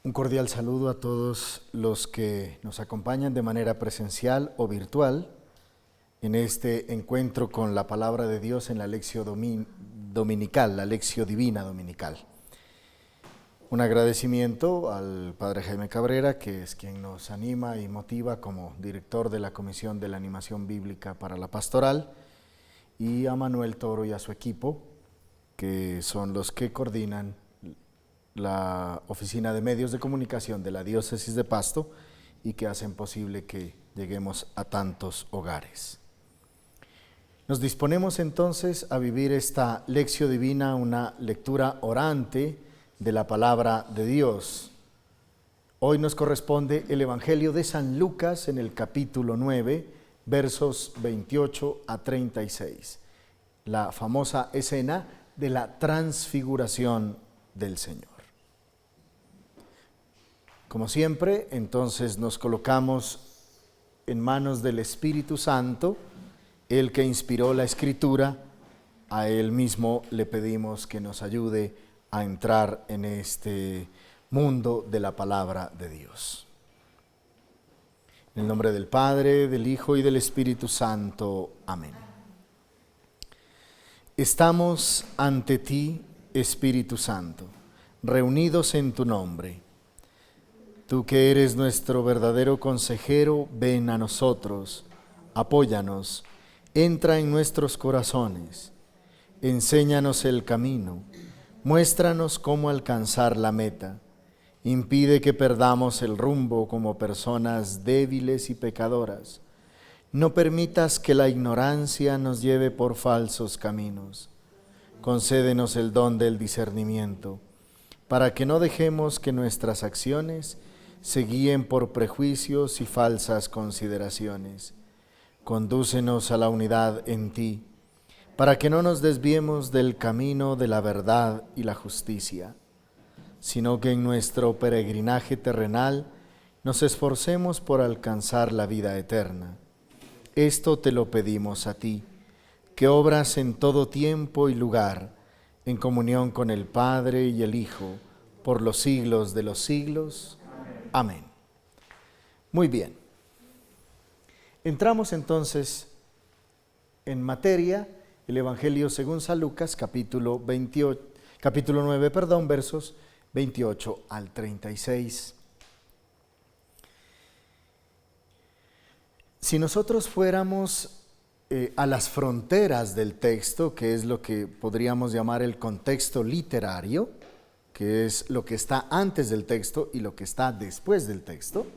Un cordial saludo a todos los que nos acompañan de manera presencial o virtual en este encuentro con la palabra de Dios en la Lección Dominical, la Lección Divina Dominical. Un agradecimiento al Padre Jaime Cabrera, que es quien nos anima y motiva como director de la Comisión de la Animación Bíblica para la Pastoral, y a Manuel Toro y a su equipo, que son los que coordinan la Oficina de Medios de Comunicación de la Diócesis de Pasto y que hacen posible que lleguemos a tantos hogares. Nos disponemos entonces a vivir esta Lección Divina, una lectura orante de la palabra de Dios. Hoy nos corresponde el Evangelio de San Lucas en el capítulo 9, versos 28 a 36, la famosa escena de la transfiguración del Señor. Como siempre, entonces nos colocamos en manos del Espíritu Santo, el que inspiró la Escritura. A Él mismo le pedimos que nos ayude a entrar en este mundo de la palabra de Dios. En el nombre del Padre, del Hijo y del Espíritu Santo. Amén. Estamos ante ti, Espíritu Santo, reunidos en tu nombre. Tú que eres nuestro verdadero consejero, ven a nosotros, apóyanos, entra en nuestros corazones, enséñanos el camino, muéstranos cómo alcanzar la meta, impide que perdamos el rumbo como personas débiles y pecadoras, no permitas que la ignorancia nos lleve por falsos caminos, concédenos el don del discernimiento, para que no dejemos que nuestras acciones se guíen por prejuicios y falsas consideraciones. Condúcenos a la unidad en ti, para que no nos desviemos del camino de la verdad y la justicia, sino que en nuestro peregrinaje terrenal nos esforcemos por alcanzar la vida eterna. Esto te lo pedimos a ti, que obras en todo tiempo y lugar, en comunión con el Padre y el Hijo, por los siglos de los siglos. Amén. Muy bien. Entramos entonces en materia, el Evangelio según San Lucas, capítulo 9, versos 28 al 36. Si nosotros fuéramos a las fronteras del texto, que es lo que podríamos llamar el contexto literario, que es lo que está antes del texto y lo que está después del texto,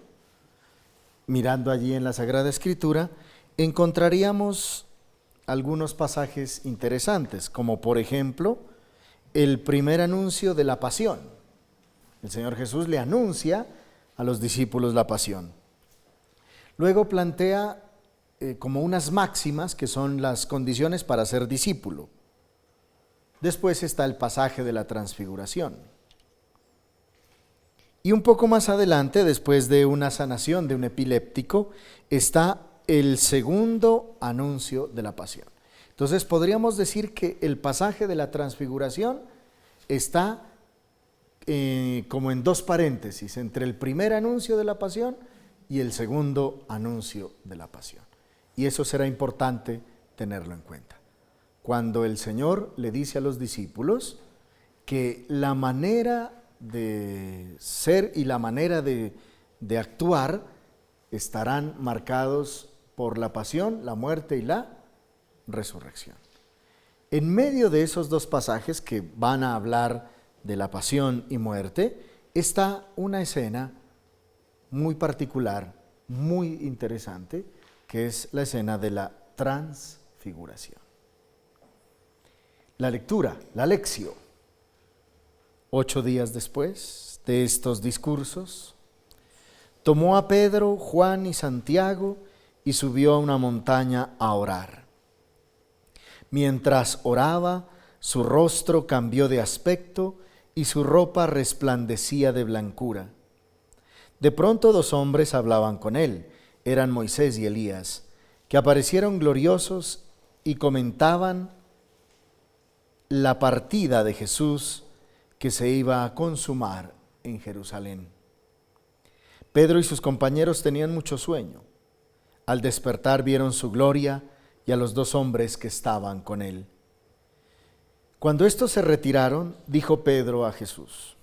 mirando allí en la Sagrada Escritura, encontraríamos algunos pasajes interesantes, como por ejemplo, el primer anuncio de la pasión. El Señor Jesús le anuncia a los discípulos la pasión. Luego plantea como unas máximas que son las condiciones para ser discípulo. Después está el pasaje de la transfiguración. Y un poco más adelante, después de una sanación de un epiléptico, está el segundo anuncio de la pasión. Entonces podríamos decir que el pasaje de la transfiguración está como en dos paréntesis, entre el primer anuncio de la pasión y el segundo anuncio de la pasión. Y eso será importante tenerlo en cuenta. Cuando el Señor le dice a los discípulos que la manera de ser y la manera de actuar estarán marcados por la pasión, la muerte y la resurrección. En medio de esos dos pasajes que van a hablar de la pasión y muerte, está una escena muy particular, muy interesante, que es la escena de la transfiguración. La lectura, la lección. 8 días después de estos discursos, tomó a Pedro, Juan y Santiago y subió a una montaña a orar. Mientras oraba, su rostro cambió de aspecto y su ropa resplandecía de blancura. De pronto 2 hombres hablaban con él, eran Moisés y Elías, que aparecieron gloriosos y comentaban la partida de Jesús que se iba a consumar en Jerusalén. Pedro y sus compañeros tenían mucho sueño. Al despertar vieron su gloria y a los dos hombres que estaban con él. Cuando estos se retiraron, dijo Pedro a Jesús: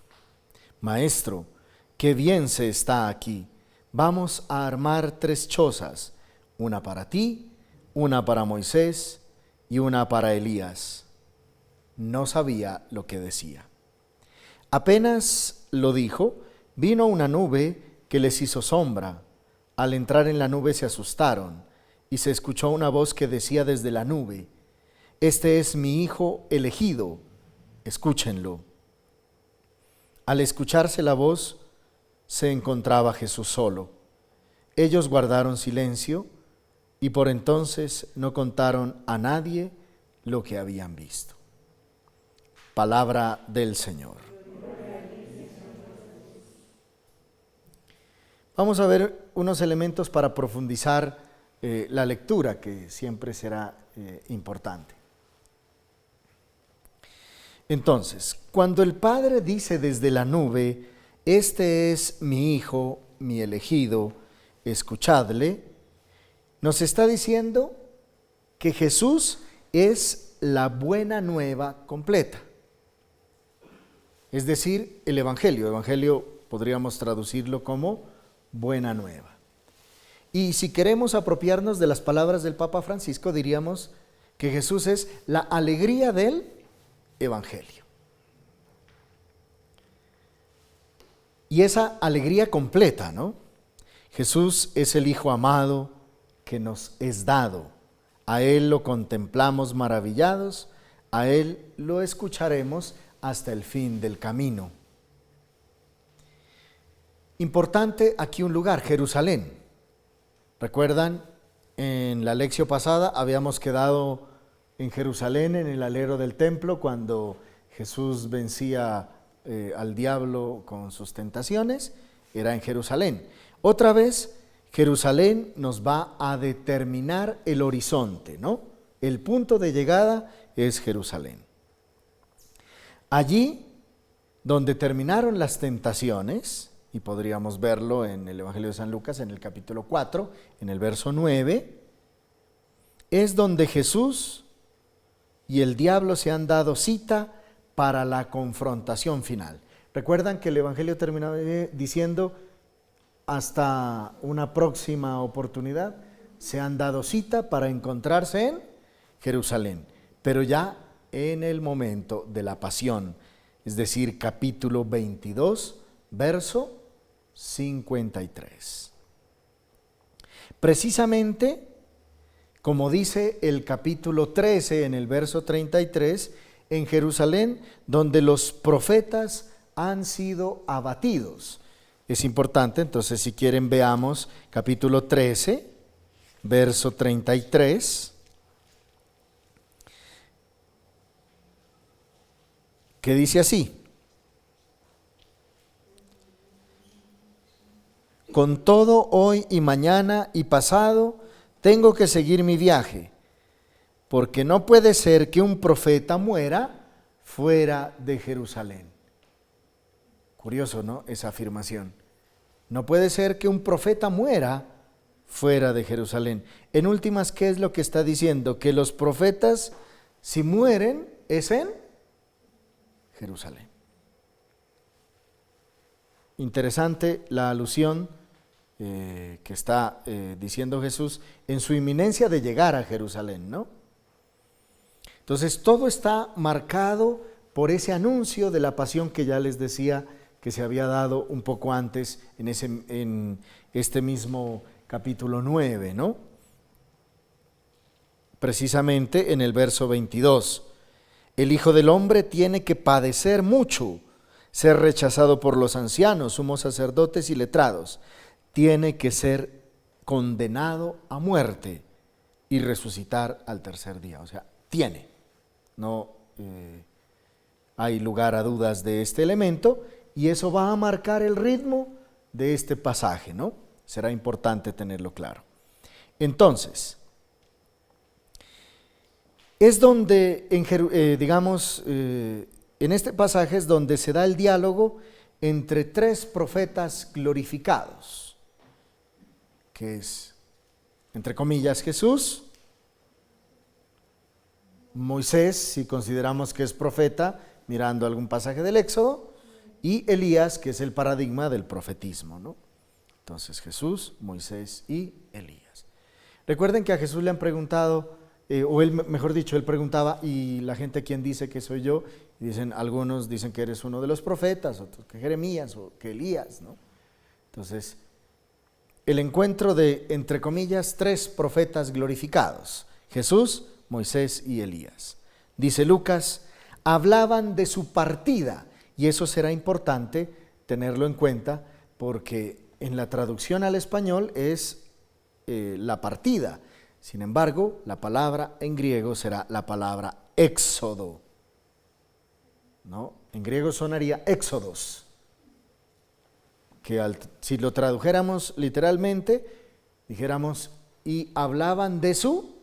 Maestro, qué bien se está aquí. Vamos a armar 3 chozas, una para ti, una para Moisés y una para Elías. No sabía lo que decía. Apenas lo dijo, vino una nube que les hizo sombra. Al entrar en la nube se asustaron y se escuchó una voz que decía desde la nube: Este es mi Hijo elegido, escúchenlo. Al escucharse la voz, se encontraba Jesús solo. Ellos guardaron silencio y por entonces no contaron a nadie lo que habían visto. Palabra del Señor. Vamos a ver unos elementos para profundizar la lectura, que siempre será importante. Entonces, cuando el Padre dice desde la nube: Este es mi Hijo, mi elegido, escuchadle, nos está diciendo que Jesús es la buena nueva completa. Es decir, el Evangelio. Evangelio podríamos traducirlo como buena nueva. Y si queremos apropiarnos de las palabras del Papa Francisco, diríamos que Jesús es la alegría del Evangelio. Y esa alegría completa, ¿no? Jesús es el Hijo amado que nos es dado. A Él lo contemplamos maravillados, a Él lo escucharemos hasta el fin del camino. Importante aquí un lugar, Jerusalén. ¿Recuerdan? En la lección pasada habíamos quedado en Jerusalén, en el alero del templo, cuando Jesús vencía al diablo con sus tentaciones. Era en Jerusalén. Otra vez, Jerusalén nos va a determinar el horizonte, ¿no? El punto de llegada es Jerusalén. Allí, donde terminaron las tentaciones, y podríamos verlo en el Evangelio de San Lucas, en el capítulo 4, en el verso 9, es donde Jesús y el diablo se han dado cita para la confrontación final. Recuerdan que el Evangelio terminaba diciendo: hasta una próxima oportunidad se han dado cita para encontrarse en Jerusalén, pero ya en el momento de la pasión, es decir, capítulo 22, verso 53. Precisamente, como dice el capítulo 13 en el verso 33, en Jerusalén, donde los profetas han sido abatidos. Es importante, entonces, si quieren, veamos capítulo 13, verso 33, que dice así: Con todo, hoy y mañana y pasado tengo que seguir mi viaje, porque no puede ser que un profeta muera fuera de Jerusalén. Curioso, ¿no? Esa afirmación. No puede ser que un profeta muera fuera de Jerusalén. En últimas, ¿qué es lo que está diciendo? Que los profetas, si mueren, es en Jerusalén. Interesante la alusión que está diciendo Jesús en su inminencia de llegar a Jerusalén, ¿no? Entonces, todo está marcado por ese anuncio de la pasión que ya les decía que se había dado un poco antes en este mismo capítulo 9, ¿no? Precisamente en el verso 22. El Hijo del Hombre tiene que padecer mucho, ser rechazado por los ancianos, sumos sacerdotes y letrados. Tiene que ser condenado a muerte y resucitar al tercer día. O sea, tiene. No hay lugar a dudas de este elemento, y eso va a marcar el ritmo de este pasaje, ¿no? Será importante tenerlo claro. Entonces, es donde, en este pasaje es donde se da el diálogo entre 3 profetas glorificados. que es, entre comillas, Jesús, Moisés, si consideramos que es profeta, mirando algún pasaje del Éxodo, y Elías, que es el paradigma del profetismo, ¿no? Entonces Jesús, Moisés y Elías. Recuerden que a Jesús le han preguntado, o él, mejor dicho, él preguntaba, ¿y la gente quién dice que soy yo? Y dicen, algunos dicen que eres uno de los profetas, otros que Jeremías o que Elías, ¿no? Entonces, el encuentro de, entre comillas, 3 profetas glorificados, Jesús, Moisés y Elías. Dice Lucas, hablaban de su partida, y eso será importante tenerlo en cuenta, porque en la traducción al español es la partida. Sin embargo, la palabra en griego será la palabra éxodo, ¿no? En griego sonaría éxodos, que si lo tradujéramos literalmente, dijéramos, y hablaban de su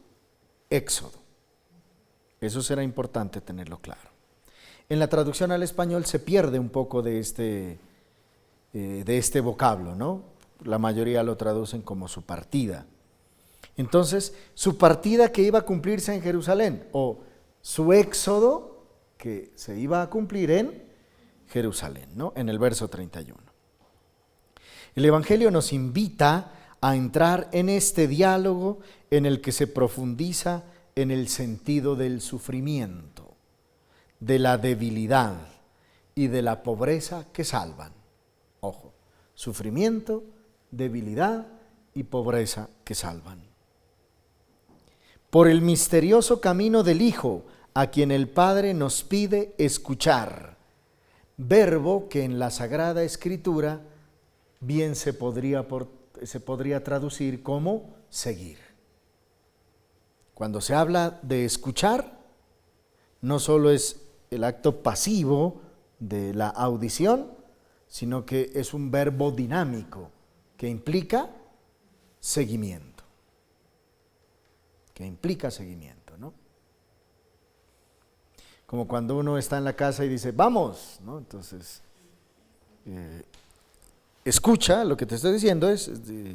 éxodo. Eso será importante tenerlo claro. En la traducción al español se pierde un poco de este vocablo, ¿no? La mayoría lo traducen como su partida. Entonces, su partida que iba a cumplirse en Jerusalén, o su éxodo que se iba a cumplir en Jerusalén, ¿no? En el verso 31. El Evangelio nos invita a entrar en este diálogo en el que se profundiza en el sentido del sufrimiento, de la debilidad y de la pobreza que salvan. Ojo, sufrimiento, debilidad y pobreza que salvan. Por el misterioso camino del Hijo, a quien el Padre nos pide escuchar, verbo que en la Sagrada Escritura bien se podría traducir como seguir. Cuando se habla de escuchar, no solo es el acto pasivo de la audición, sino que es un verbo dinámico que implica seguimiento. ¿No? Como cuando uno está en la casa y dice, vamos, ¿no? Entonces, escucha, lo que te estoy diciendo es,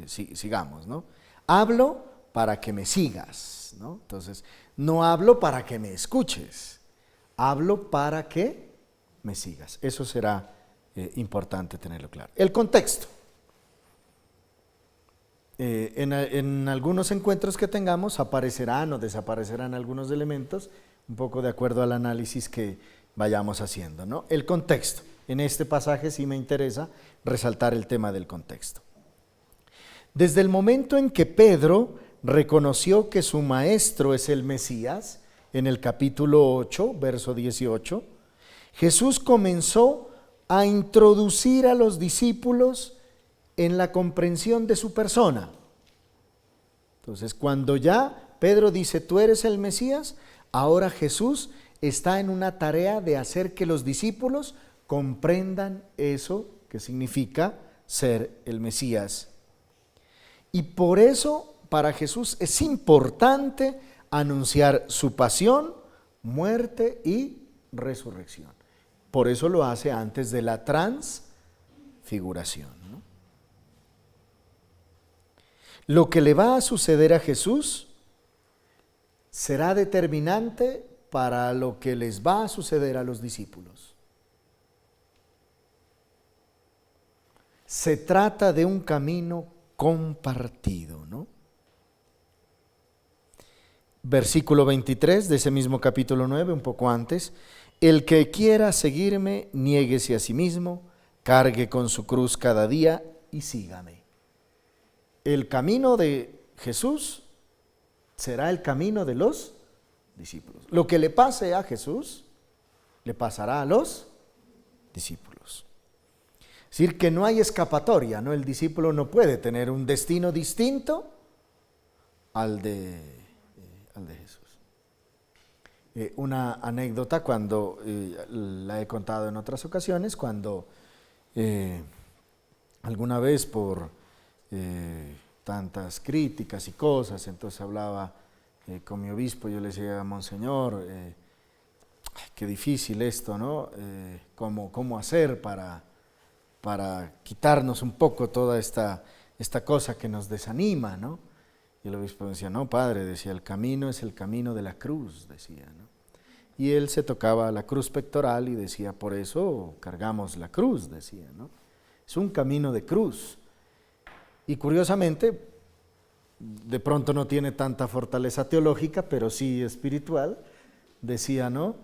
sigamos, ¿no? Hablo para que me sigas, ¿no? Entonces, no hablo para que me escuches, hablo para que me sigas. Eso será importante tenerlo claro. El contexto. En algunos encuentros que tengamos aparecerán o desaparecerán algunos elementos, un poco de acuerdo al análisis que vayamos haciendo, ¿no? El contexto. En este pasaje sí me interesa resaltar el tema del contexto. Desde el momento en que Pedro reconoció que su maestro es el Mesías, en el capítulo 8, verso 18, Jesús comenzó a introducir a los discípulos en la comprensión de su persona. Entonces, cuando ya Pedro dice, tú eres el Mesías, ahora Jesús está en una tarea de hacer que los discípulos comprendan eso que significa ser el Mesías. Y por eso, para Jesús es importante anunciar su pasión, muerte y resurrección. Por eso lo hace antes de la transfiguración, ¿no? Lo que le va a suceder a Jesús será determinante para lo que les va a suceder a los discípulos. Se trata de un camino compartido, ¿no? Versículo 23 de ese mismo capítulo 9, un poco antes, el que quiera seguirme, niéguese a sí mismo, cargue con su cruz cada día y sígame. El camino de Jesús será el camino de los discípulos. Lo que le pase a Jesús, le pasará a los discípulos. Es decir, que no hay escapatoria, ¿no? El discípulo no puede tener un destino distinto al de Jesús. Una anécdota cuando, la he contado en otras ocasiones, cuando alguna vez por tantas críticas y cosas, entonces hablaba con mi obispo, yo le decía, Monseñor, qué difícil esto, ¿no? ¿Cómo hacer para quitarnos un poco toda esta esta cosa que nos desanima, ¿no? Y el obispo decía, no, padre, decía, el camino es el camino de la cruz, decía, ¿no? Y él se tocaba la cruz pectoral y decía, por eso cargamos la cruz, decía, ¿no? Es un camino de cruz. Y curiosamente, de pronto no tiene tanta fortaleza teológica, pero sí espiritual, decía, ¿no?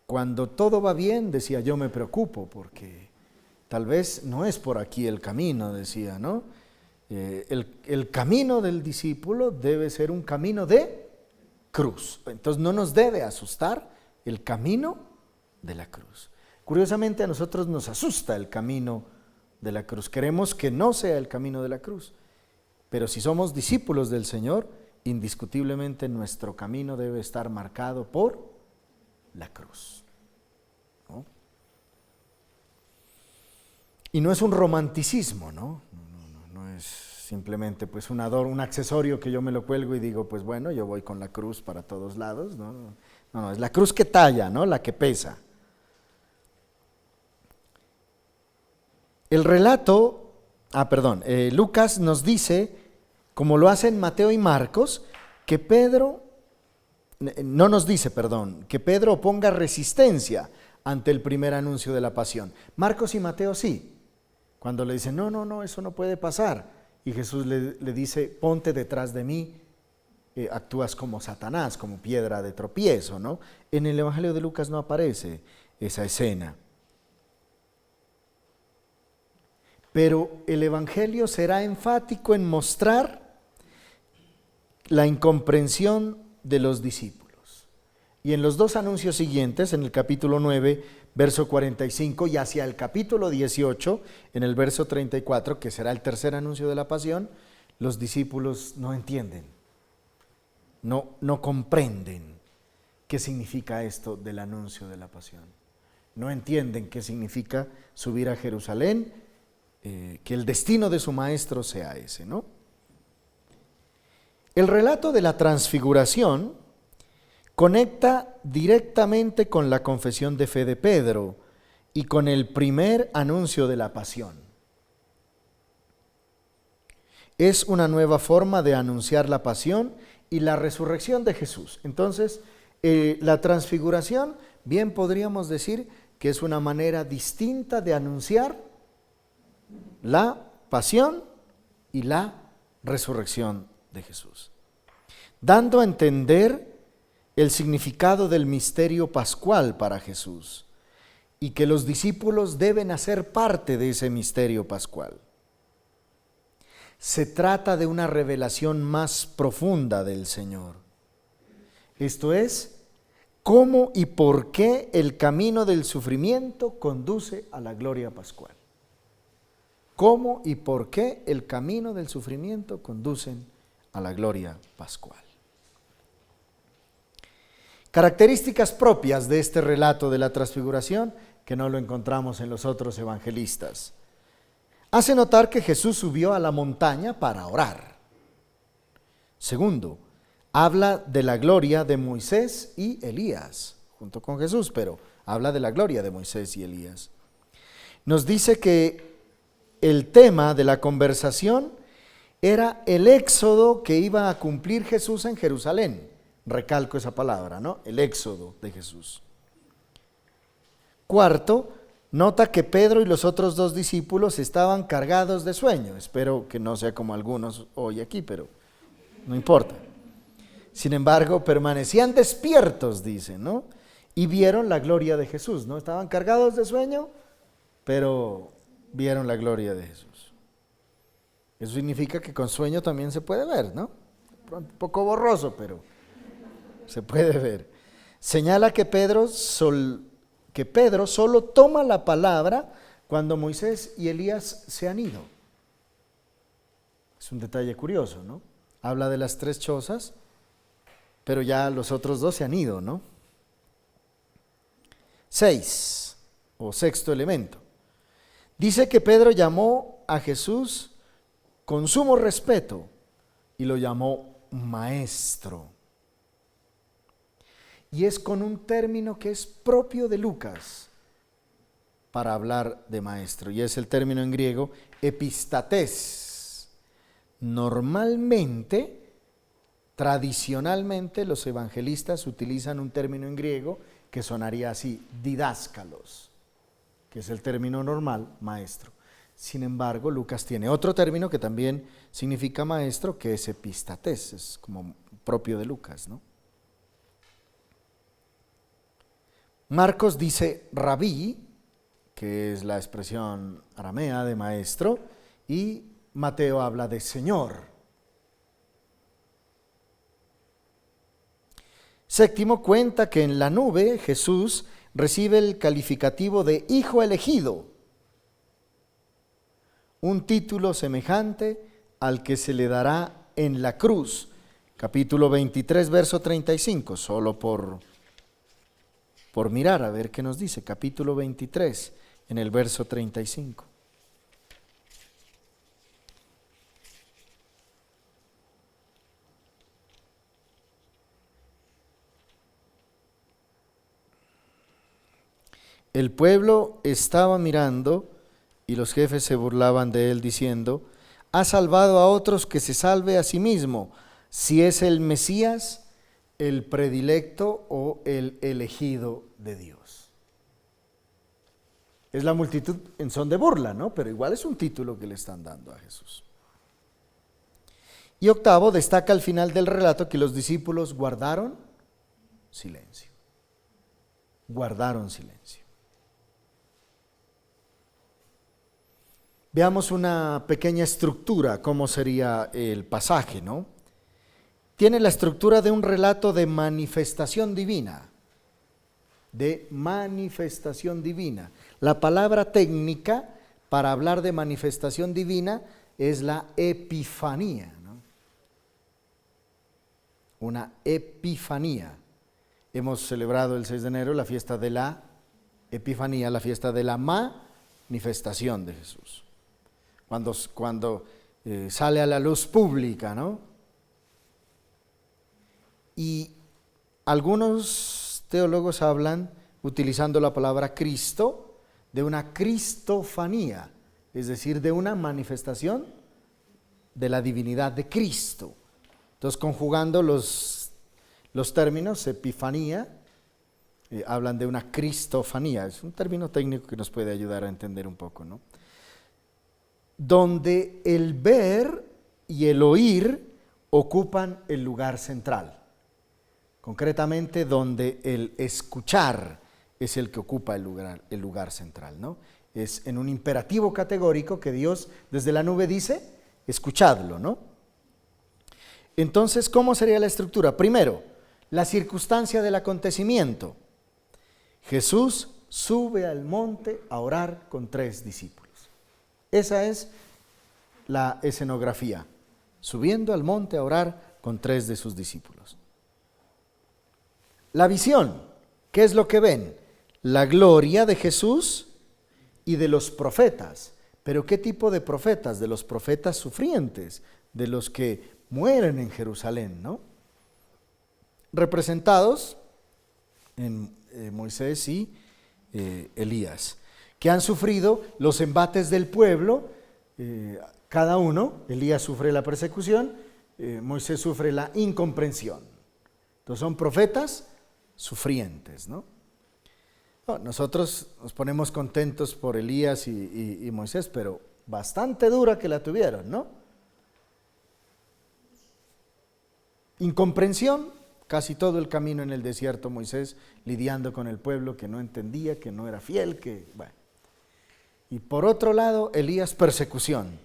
Cuando todo va bien, decía, yo me preocupo, porque tal vez no es por aquí el camino, decía, ¿no? El camino del discípulo debe ser un camino de cruz. Entonces no nos debe asustar el camino de la cruz. Curiosamente a nosotros nos asusta el camino de la cruz. Queremos que no sea el camino de la cruz. Pero si somos discípulos del Señor, indiscutiblemente nuestro camino debe estar marcado por la cruz, ¿no? Y no es un romanticismo, ¿no? No es simplemente pues un accesorio que yo me lo cuelgo y digo, pues bueno, yo voy con la cruz para todos lados, ¿no? No, es la cruz que talla, ¿no? La que pesa. El relato, Lucas nos dice, como lo hacen Mateo y Marcos, que Pedro oponga resistencia ante el primer anuncio de la pasión. Marcos y Mateo sí, cuando le dicen, no, eso no puede pasar. Y Jesús le dice, ponte detrás de mí, actúas como Satanás, como piedra de tropiezo, ¿no? En el Evangelio de Lucas no aparece esa escena. Pero el Evangelio será enfático en mostrar la incomprensión de los discípulos. Y en los dos anuncios siguientes, en el capítulo 9, verso 45, y hacia el capítulo 18, en el verso 34, que será el tercer anuncio de la pasión, los discípulos no entienden, no comprenden qué significa esto del anuncio de la pasión. No entienden qué significa subir a Jerusalén, que el destino de su maestro sea ese, ¿no? El relato de la transfiguración conecta directamente con la confesión de fe de Pedro y con el primer anuncio de la pasión. Es una nueva forma de anunciar la pasión y la resurrección de Jesús. Entonces, la transfiguración, bien podríamos decir que es una manera distinta de anunciar la pasión y la resurrección de Jesús, dando a entender el significado del misterio pascual para Jesús y que los discípulos deben hacer parte de ese misterio pascual. Se trata de una revelación más profunda del Señor. Esto es, cómo y por qué el camino del sufrimiento conduce a la gloria pascual. ¿Cómo y por qué el camino del sufrimiento conducen a la gloria pascual? Características propias de este relato de la transfiguración que no lo encontramos en los otros evangelistas. Hace notar que Jesús subió a la montaña para orar. Segundo, habla de la gloria de Moisés y Elías, junto con Jesús, pero habla de la gloria de Moisés y Elías. Nos dice que el tema de la conversación era el éxodo que iba a cumplir Jesús en Jerusalén. Recalco esa palabra, ¿no? El éxodo de Jesús. Cuarto, nota que Pedro y los otros dos discípulos estaban cargados de sueño. Espero que no sea como algunos hoy aquí, pero no importa. Sin embargo, permanecían despiertos, dice, ¿no? Y vieron la gloria de Jesús, ¿no? Estaban cargados de sueño, pero vieron la gloria de Jesús. Eso significa que con sueño también se puede ver, ¿no? Un poco borroso, pero se puede ver. Señala que Pedro solo toma la palabra cuando Moisés y Elías se han ido. Es un detalle curioso, ¿no? Habla de las 3 chozas, pero ya los otros 2 se han ido, ¿no? 6, o sexto elemento. Dice que Pedro llamó a Jesús con sumo respeto y lo llamó maestro. Y es con un término que es propio de Lucas, para hablar de maestro, y es el término en griego epistates. Normalmente, tradicionalmente, los evangelistas utilizan un término en griego que sonaría así, didáscalos, que es el término normal, maestro. Sin embargo, Lucas tiene otro término que también significa maestro, que es epistates, es como propio de Lucas, ¿no? Marcos dice rabí, que es la expresión aramea de maestro, y Mateo habla de Señor. Séptimo, cuenta que en la nube Jesús recibe el calificativo de Hijo elegido, un título semejante al que se le dará en la cruz. Capítulo 23, verso 35, solo por mirar a ver qué nos dice. Capítulo 23, en el verso 35. El pueblo estaba mirando y los jefes se burlaban de él diciendo: ha salvado a otros, que se salve a sí mismo, si es el Mesías, el predilecto o el elegido de Dios. Es la multitud en son de burla, ¿no? Pero igual es un título que le están dando a Jesús. Y octavo, destaca al final del relato que los discípulos guardaron silencio. Guardaron silencio. Veamos una pequeña estructura, cómo sería el pasaje, ¿no? Tiene la estructura de un relato de manifestación divina. De manifestación divina. La palabra técnica para hablar de manifestación divina es la epifanía, ¿no? Una epifanía. Hemos celebrado el 6 de enero la fiesta de la Epifanía, la fiesta de la manifestación de Jesús. Cuando sale a la luz pública, ¿no? Y algunos teólogos hablan, utilizando la palabra Cristo, de una cristofanía, es decir, de una manifestación de la divinidad de Cristo. Entonces, conjugando los términos, epifanía, hablan de una cristofanía. Es un término técnico que nos puede ayudar a entender un poco, ¿no? Donde el ver y el oír ocupan el lugar central. Concretamente, donde el escuchar es el que ocupa el lugar central, ¿no? Es en un imperativo categórico que Dios desde la nube dice: escuchadlo, ¿no? Entonces, ¿cómo sería la estructura? Primero, la circunstancia del acontecimiento. Jesús sube al monte a orar con 3 discípulos. Esa es la escenografía, subiendo al monte a orar con 3 de sus discípulos. La visión, ¿qué es lo que ven? La gloria de Jesús y de los profetas. ¿Pero qué tipo de profetas? De los profetas sufrientes, de los que mueren en Jerusalén, ¿no? Representados en Moisés y Elías, que han sufrido los embates del pueblo, cada uno. Elías sufre la persecución, Moisés sufre la incomprensión. Entonces son profetas sufrientes, ¿no? Nosotros nos ponemos contentos por Elías y Moisés, pero bastante dura que la tuvieron, ¿no? Incomprensión, casi todo el camino en el desierto Moisés lidiando con el pueblo que no entendía, que no era fiel, bueno. Y por otro lado, Elías, persecución,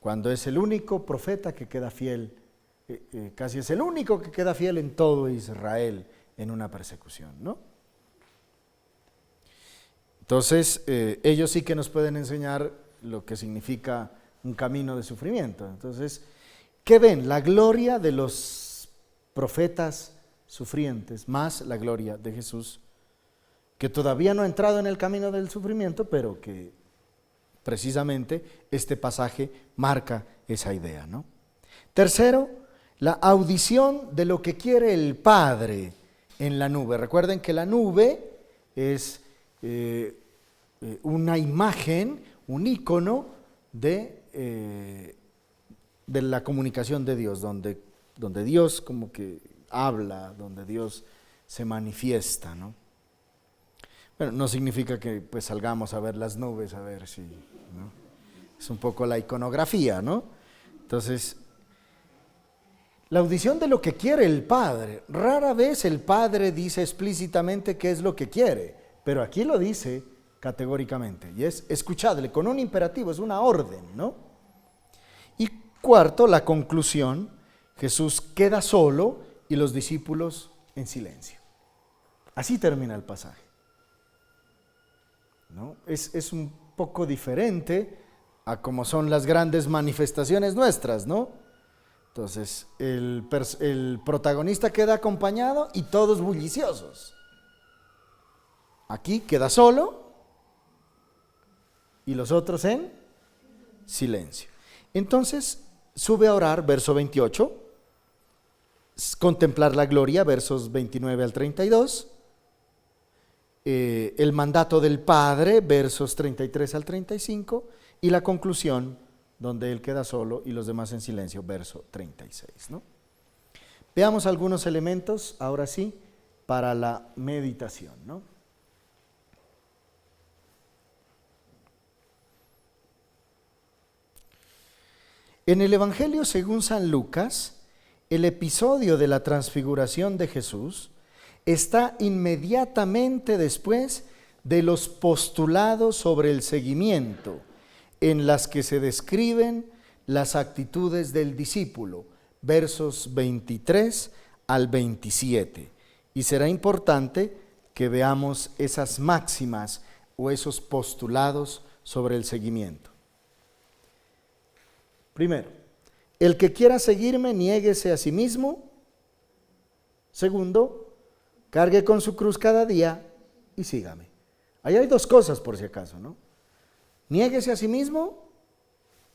cuando es el único profeta que queda fiel, casi es el único que queda fiel en todo Israel en una persecución, ¿no? Entonces, ellos sí que nos pueden enseñar lo que significa un camino de sufrimiento. Entonces, ¿qué ven? La gloria de los profetas sufrientes, más la gloria de Jesús, que todavía no ha entrado en el camino del sufrimiento, pero que precisamente este pasaje marca esa idea, ¿no? Tercero, la audición de lo que quiere el Padre en la nube. Recuerden que la nube es una imagen, un ícono de la comunicación de Dios, donde Dios como que habla, donde Dios se manifiesta, ¿no? Bueno, no significa que pues salgamos a ver las nubes, a ver si, ¿no? Es un poco la iconografía, ¿no? Entonces, la audición de lo que quiere el Padre. Rara vez el Padre dice explícitamente qué es lo que quiere, pero aquí lo dice categóricamente, y es escuchadle, con un imperativo, es una orden, ¿no? Y cuarto, la conclusión, Jesús queda solo y los discípulos en silencio. Así termina el pasaje, ¿no? Es un poco diferente a como son las grandes manifestaciones nuestras, ¿no? Entonces, el protagonista queda acompañado y todos bulliciosos. Aquí queda solo y los otros en silencio. Entonces, sube a orar, verso 28, contemplar la gloria, versos 29 al 32, el mandato del Padre, versos 33 al 35, y la conclusión, donde él queda solo y los demás en silencio, verso 36, ¿no? Veamos algunos elementos, ahora sí, para la meditación, ¿no? En el Evangelio según San Lucas, el episodio de la transfiguración de Jesús está inmediatamente después de los postulados sobre el seguimiento, en las que se describen las actitudes del discípulo, versos 23 al 27. Y será importante que veamos esas máximas o esos postulados sobre el seguimiento. Primero, el que quiera seguirme, niéguese a sí mismo. Segundo, cargue con su cruz cada día y sígame. Ahí hay dos cosas por si acaso, ¿no? Niéguese a sí mismo,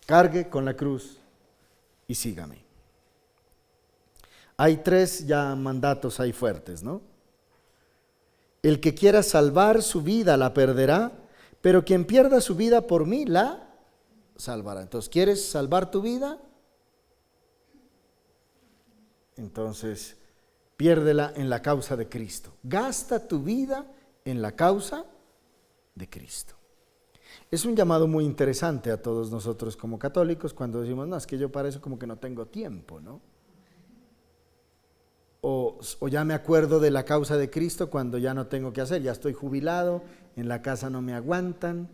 cargue con la cruz y sígame. Hay tres ya mandatos ahí fuertes, ¿no? El que quiera salvar su vida la perderá, pero quien pierda su vida por mí la salvará. Entonces, ¿quieres salvar tu vida? Entonces, piérdela en la causa de Cristo. Gasta tu vida en la causa de Cristo. Es un llamado muy interesante a todos nosotros como católicos cuando decimos, no, es que yo para eso como que no tengo tiempo, ¿no? O ya me acuerdo de la causa de Cristo cuando ya no tengo que hacer, ya estoy jubilado, en la casa no me aguantan,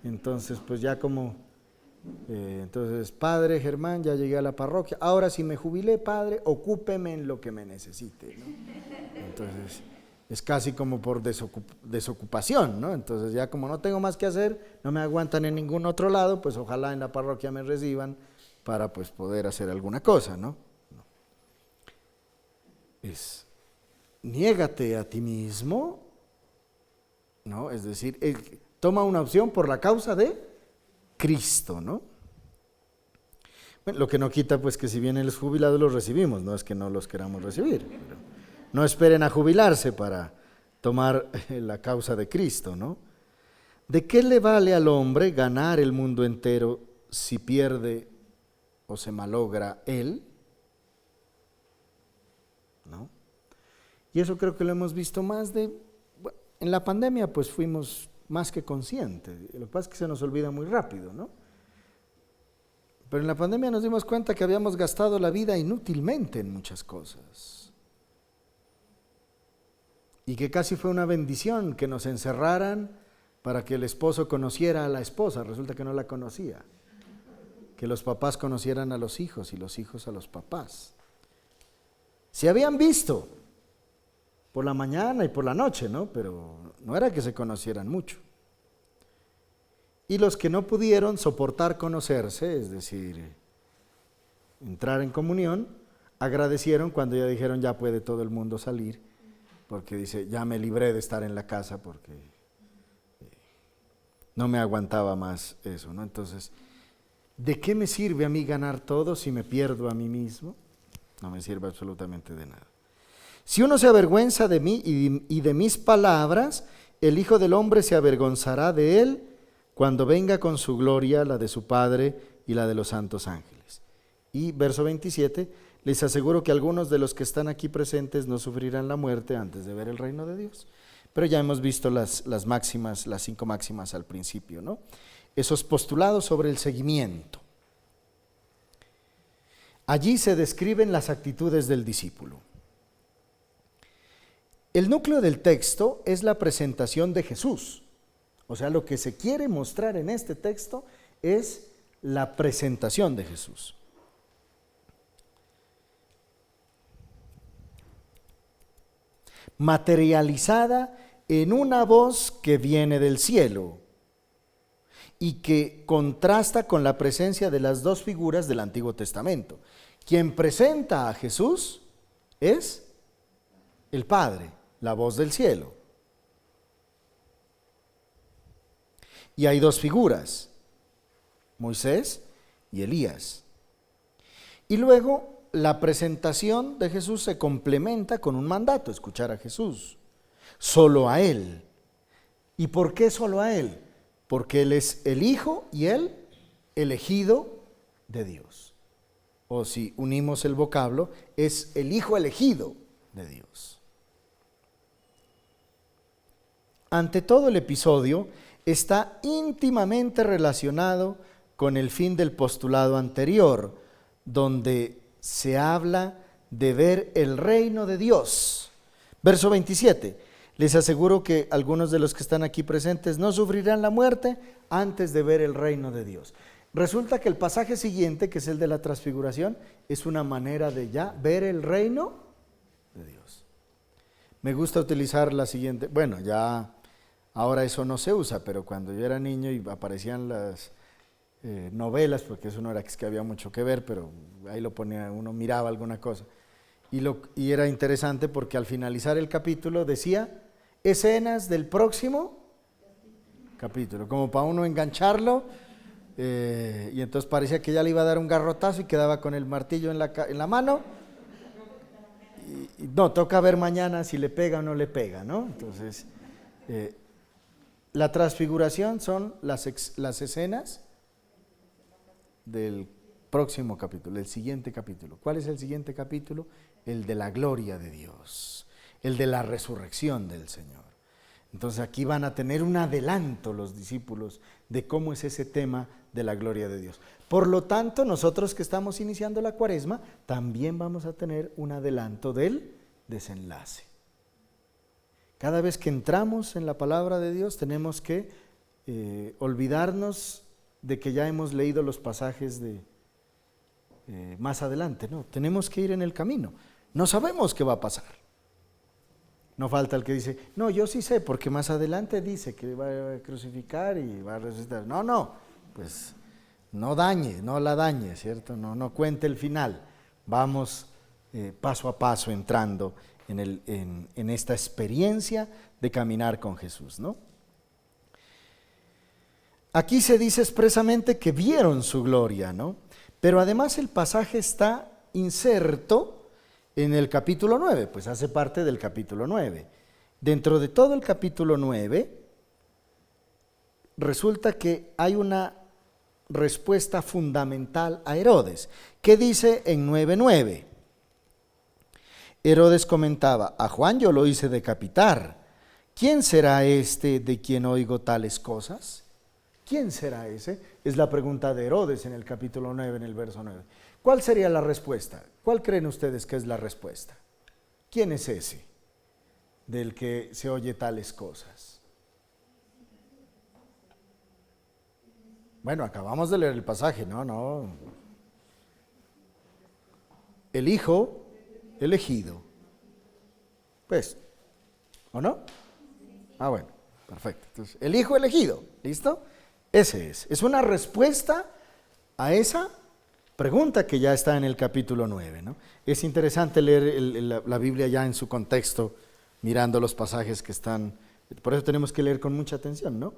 entonces pues ya como, entonces Padre Germán, ya llegué a la parroquia, ahora si me jubilé, Padre, ocúpeme en lo que me necesite, ¿no? Entonces es casi como por desocupación, ¿no? Entonces ya como no tengo más que hacer, no me aguantan en ningún otro lado, pues ojalá en la parroquia me reciban para pues poder hacer alguna cosa, ¿no? Es niégate a ti mismo, ¿no? Es decir, toma una opción por la causa de Cristo, ¿no? Bueno, lo que no quita pues que si vienen los jubilados los recibimos, no es que no los queramos recibir, pero no esperen a jubilarse para tomar la causa de Cristo, ¿no? ¿De qué le vale al hombre ganar el mundo entero si pierde o se malogra él? ¿No? Y eso creo que lo hemos visto más en la pandemia pues fuimos más que conscientes, lo que pasa es que se nos olvida muy rápido, ¿no? Pero en la pandemia nos dimos cuenta que habíamos gastado la vida inútilmente en muchas cosas y que casi fue una bendición que nos encerraran para que el esposo conociera a la esposa, resulta que no la conocía, que los papás conocieran a los hijos y los hijos a los papás. Se habían visto por la mañana y por la noche, ¿no? Pero no era que se conocieran mucho. Y los que no pudieron soportar conocerse, es decir, entrar en comunión, agradecieron cuando ya dijeron ya puede todo el mundo salir, porque dice, ya me libré de estar en la casa porque no me aguantaba más eso, ¿no? Entonces, ¿de qué me sirve a mí ganar todo si me pierdo a mí mismo? No me sirve absolutamente de nada. Si uno se avergüenza de mí y de mis palabras, el Hijo del Hombre se avergonzará de él cuando venga con su gloria, la de su Padre y la de los santos ángeles. Y verso 27, les aseguro que algunos de los que están aquí presentes no sufrirán la muerte antes de ver el reino de Dios. Pero ya hemos visto las máximas, las 5 máximas al principio, ¿no? Esos postulados sobre el seguimiento. Allí se describen las actitudes del discípulo. El núcleo del texto es la presentación de Jesús. O sea, lo que se quiere mostrar en este texto es la presentación de Jesús. Materializada en una voz que viene del cielo y que contrasta con la presencia de las dos figuras del Antiguo Testamento. Quien presenta a Jesús es el Padre, la voz del cielo. Y hay dos figuras, Moisés y Elías. Y luego la presentación de Jesús se complementa con un mandato, escuchar a Jesús, solo a Él. ¿Y por qué solo a Él? Porque Él es el Hijo y el elegido de Dios. O si unimos el vocablo, es el Hijo elegido de Dios. Ante todo, el episodio está íntimamente relacionado con el fin del postulado anterior, donde se habla de ver el reino de Dios. Verso 27, les aseguro que algunos de los que están aquí presentes no sufrirán la muerte antes de ver el reino de Dios. Resulta que el pasaje siguiente, que es el de la transfiguración, es una manera de ya ver el reino de Dios. Me gusta utilizar la siguiente, bueno, ya ahora eso no se usa, pero cuando yo era niño y aparecían las novelas, porque eso no era que había mucho que ver, pero ahí lo ponía, uno miraba alguna cosa, y era interesante porque al finalizar el capítulo decía escenas del próximo capítulo, como para uno engancharlo, y entonces parecía que ya le iba a dar un garrotazo y quedaba con el martillo en la mano, y no, toca ver mañana si le pega o no le pega, ¿no? Entonces, la transfiguración son las escenas del próximo capítulo, el siguiente capítulo. ¿Cuál es el siguiente capítulo? El de la gloria de Dios, el de la resurrección del Señor. Entonces aquí van a tener un adelanto los discípulos de cómo es ese tema de la gloria de Dios. Por lo tanto, nosotros que estamos iniciando la Cuaresma, también vamos a tener un adelanto del desenlace. Cada vez que entramos en la palabra de Dios tenemos que olvidarnos de que ya hemos leído los pasajes de más adelante, no, tenemos que ir en el camino, no sabemos qué va a pasar. No falta el que dice, no, yo sí sé, porque más adelante dice que va a crucificar y va a resucitar. No, pues no la dañe, ¿cierto? No cuente el final, vamos paso a paso entrando en esta experiencia de caminar con Jesús, ¿no? Aquí se dice expresamente que vieron su gloria, ¿no? Pero además el pasaje está inserto en el capítulo 9, pues hace parte del capítulo 9. Dentro de todo el capítulo 9, resulta que hay una respuesta fundamental a Herodes. ¿Qué dice en 9:9? Herodes comentaba, a Juan yo lo hice decapitar. ¿Quién será este de quien oigo tales cosas? ¿Quién será ese? Es la pregunta de Herodes en el capítulo 9, en el verso 9. ¿Cuál sería la respuesta? ¿Cuál creen ustedes que es la respuesta? ¿Quién es ese del que se oye tales cosas? Bueno, acabamos de leer el pasaje, no. El Hijo elegido. Pues, ¿o no? Ah, bueno, perfecto. Entonces, el Hijo elegido, ¿listo? Ese es una respuesta a esa pregunta que ya está en el capítulo 9, ¿no? Es interesante leer la Biblia ya en su contexto, mirando los pasajes que están, por eso tenemos que leer con mucha atención, ¿no?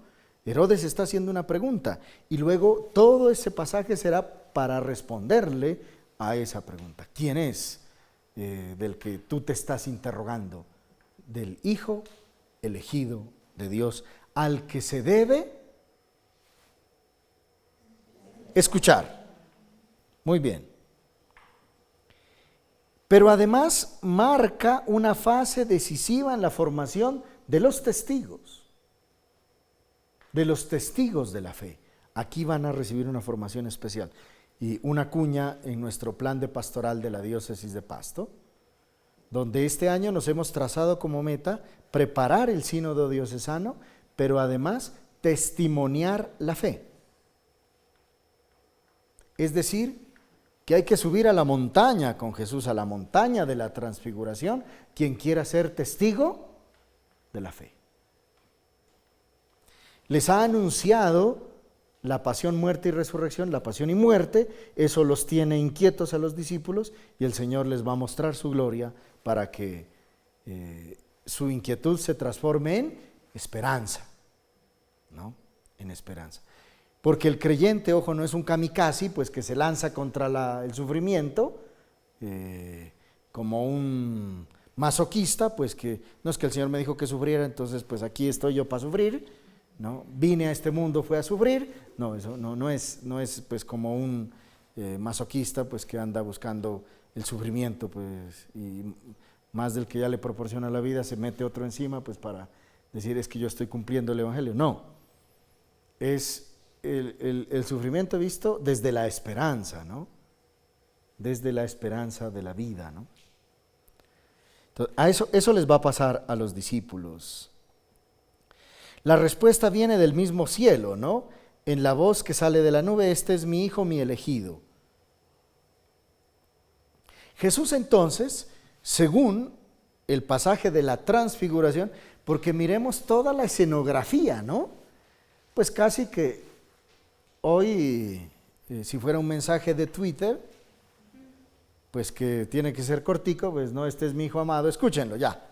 Herodes está haciendo una pregunta y luego todo ese pasaje será para responderle a esa pregunta. ¿Quién es del que tú te estás interrogando? Del Hijo elegido de Dios al que se debe escuchar. Muy bien. Pero además marca una fase decisiva en la formación de los testigos de la fe. Aquí van a recibir una formación especial. Y una cuña en nuestro plan de pastoral de la diócesis de Pasto, donde este año nos hemos trazado como meta preparar el sínodo diocesano, pero además testimoniar la fe. Es decir, que hay que subir a la montaña con Jesús, a la montaña de la transfiguración, quien quiera ser testigo de la fe. Les ha anunciado la pasión, muerte y resurrección, la pasión y muerte, eso los tiene inquietos a los discípulos y el Señor les va a mostrar su gloria para que su inquietud se transforme en esperanza, ¿no? En esperanza. Porque el creyente, ojo, no es un kamikaze, pues que se lanza contra el sufrimiento, como un masoquista, pues que no es que el Señor me dijo que sufriera, entonces pues aquí estoy yo para sufrir, ¿no? Vine a este mundo, fue a sufrir. No, eso no es pues como un masoquista, pues que anda buscando el sufrimiento, pues, y más del que ya le proporciona la vida, se mete otro encima, pues para decir es que yo estoy cumpliendo el Evangelio. No, es el sufrimiento visto desde la esperanza, ¿no? Desde la esperanza de la vida, ¿no? Entonces, eso les va a pasar a los discípulos. La respuesta viene del mismo cielo, ¿no? En la voz que sale de la nube, este es mi hijo, mi elegido. Jesús entonces, según el pasaje de la transfiguración, porque miremos toda la escenografía, ¿no? Pues casi que hoy, si fuera un mensaje de Twitter, pues que tiene que ser cortico, pues no, este es mi hijo amado, escúchenlo ya.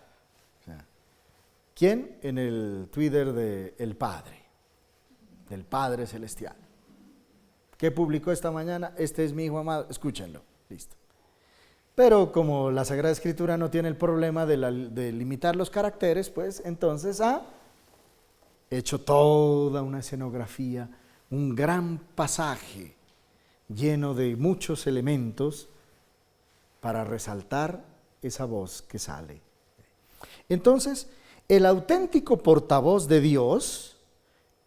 ¿Quién? En el Twitter del Padre Celestial. ¿Qué publicó esta mañana? Este es mi hijo amado, escúchenlo, listo. Pero como la Sagrada Escritura no tiene el problema de limitar los caracteres, pues entonces ha hecho toda una escenografía, un gran pasaje lleno de muchos elementos para resaltar esa voz que sale. Entonces, el auténtico portavoz de Dios,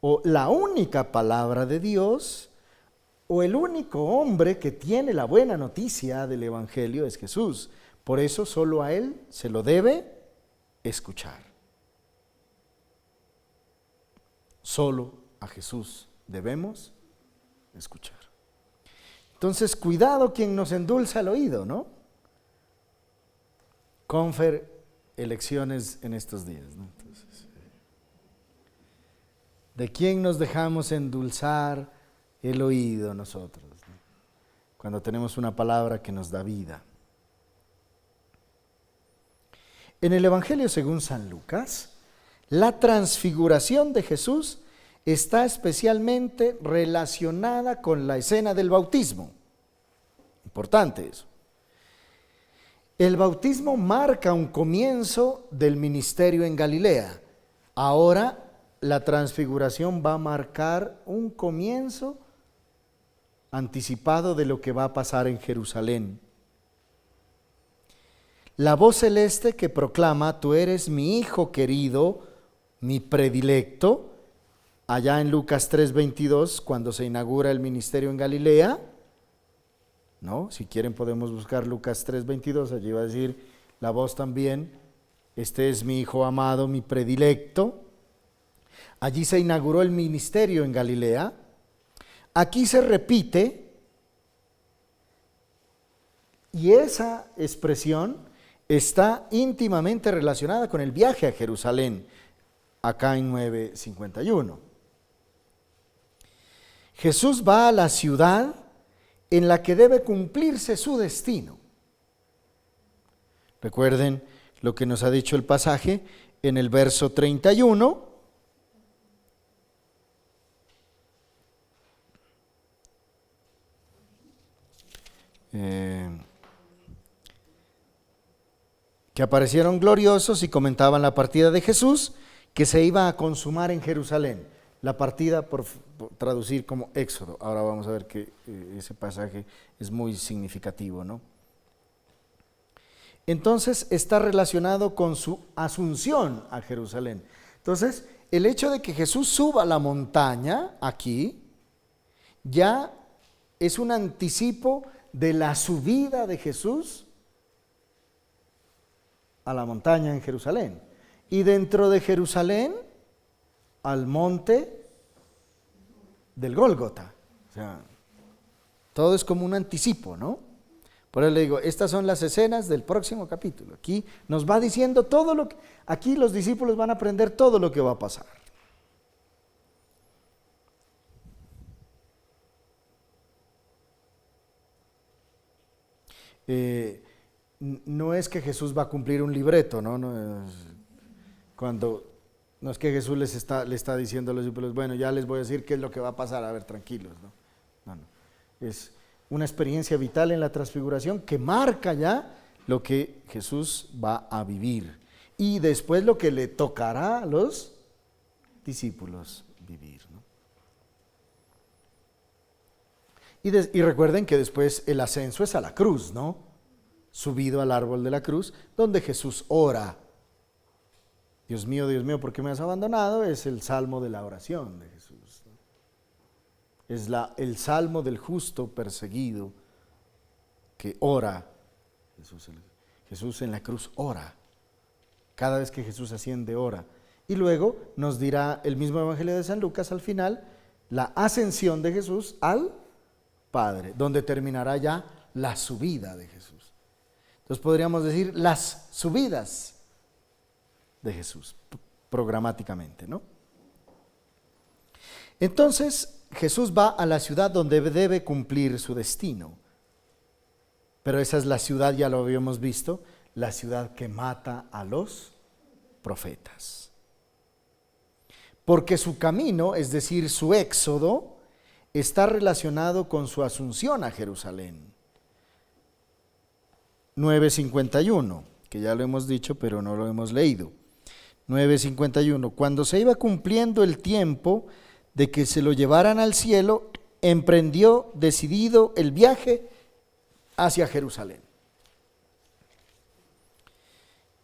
o la única palabra de Dios, o el único hombre que tiene la buena noticia del Evangelio es Jesús. Por eso solo a Él se lo debe escuchar. Solo a Jesús debemos escuchar. Entonces, cuidado quien nos endulza el oído, ¿no? Confer elecciones en estos días, ¿no? Entonces, ¿de quién nos dejamos endulzar el oído nosotros, ¿no? Cuando tenemos una palabra que nos da vida. En el Evangelio según San Lucas, la transfiguración de Jesús está especialmente relacionada con la escena del bautismo. Importante eso. El bautismo marca un comienzo del ministerio en Galilea. Ahora la transfiguración va a marcar un comienzo anticipado de lo que va a pasar en Jerusalén. La voz celeste que proclama, tú eres mi hijo querido, mi predilecto, allá en Lucas 3:22, cuando se inaugura el ministerio en Galilea, ¿no? Si quieren podemos buscar Lucas 3:22, allí va a decir la voz también, este es mi hijo amado, mi predilecto. Allí se inauguró el ministerio en Galilea. Aquí se repite, y esa expresión está íntimamente relacionada con el viaje a Jerusalén, acá en 9:51. Jesús va a la ciudad en la que debe cumplirse su destino. Recuerden lo que nos ha dicho el pasaje en el verso 31. Que aparecieron gloriosos y comentaban la partida de Jesús, que se iba a consumar en Jerusalén. La partida, por traducir como Éxodo. Ahora vamos a ver que ese pasaje es muy significativo, ¿no? Entonces está relacionado con su asunción a Jerusalén. Entonces, el hecho de que Jesús suba a la montaña aquí, ya es un anticipo de la subida de Jesús a la montaña en Jerusalén. Y dentro de Jerusalén, al monte del Gólgota. O sea, todo es como un anticipo, ¿no? Por eso le digo, estas son las escenas del próximo capítulo. Aquí nos va diciendo todo lo que... Aquí los discípulos van a aprender todo lo que va a pasar. No es que Jesús va a cumplir un libreto, ¿no? No es que Jesús le está diciendo a los discípulos, bueno, ya les voy a decir qué es lo que va a pasar, a ver, tranquilos, ¿no? Es una experiencia vital en la transfiguración que marca ya lo que Jesús va a vivir y después lo que le tocará a los discípulos vivir, ¿no? Y recuerden que después el ascenso es a la cruz, ¿no? Subido al árbol de la cruz, donde Jesús ora. Dios mío, ¿por qué me has abandonado? Es el salmo de la oración de Jesús, ¿no? Es el salmo del justo perseguido que ora. Jesús en la cruz ora. Cada vez que Jesús asciende, ora. Y luego nos dirá el mismo Evangelio de San Lucas al final, la ascensión de Jesús al Padre, donde terminará ya la subida de Jesús. Entonces podríamos decir las subidas de Jesús, programáticamente, ¿no? Entonces Jesús va a la ciudad donde debe cumplir su destino. Pero esa es la ciudad, ya lo habíamos visto, la ciudad que mata a los profetas. Porque su camino, es decir, su éxodo, está relacionado con su asunción a Jerusalén. 9:51, que ya lo hemos dicho, pero no lo hemos leído. 9:51, cuando se iba cumpliendo el tiempo de que se lo llevaran al cielo, emprendió decidido el viaje hacia Jerusalén.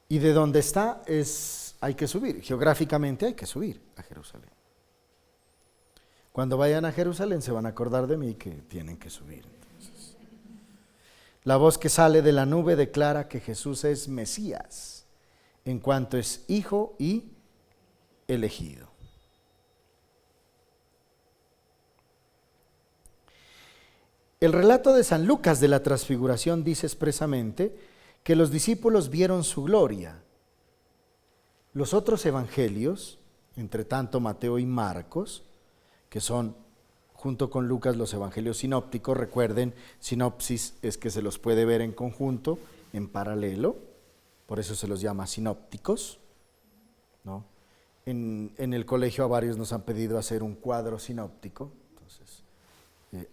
Y de donde está hay que subir, geográficamente hay que subir a Jerusalén. Cuando vayan a Jerusalén se van a acordar de mí que tienen que subir. Entonces, la voz que sale de la nube declara que Jesús es Mesías, en cuanto es hijo y elegido. El relato de San Lucas de la transfiguración dice expresamente que los discípulos vieron su gloria. Los otros evangelios, entre tanto Mateo y Marcos, que son junto con Lucas los evangelios sinópticos, recuerden, sinopsis es que se los puede ver en conjunto, en paralelo, por eso se los llama sinópticos, ¿no? En el colegio a varios nos han pedido hacer un cuadro sinóptico, entonces,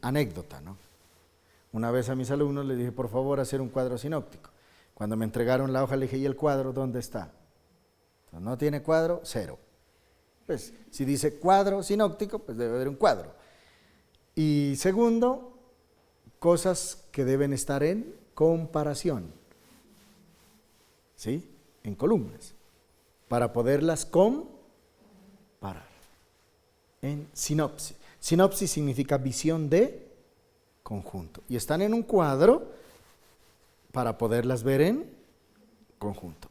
anécdota, ¿no? Una vez a mis alumnos les dije, por favor, hacer un cuadro sinóptico. Cuando me entregaron la hoja le dije, ¿y el cuadro dónde está? Entonces, no tiene cuadro, 0. Pues si dice cuadro sinóptico, pues debe haber un cuadro. Y segundo, cosas que deben estar en comparación, ¿sí? En columnas, para poderlas comparar. En sinopsis. Sinopsis significa visión de conjunto. Y están en un cuadro para poderlas ver en conjunto.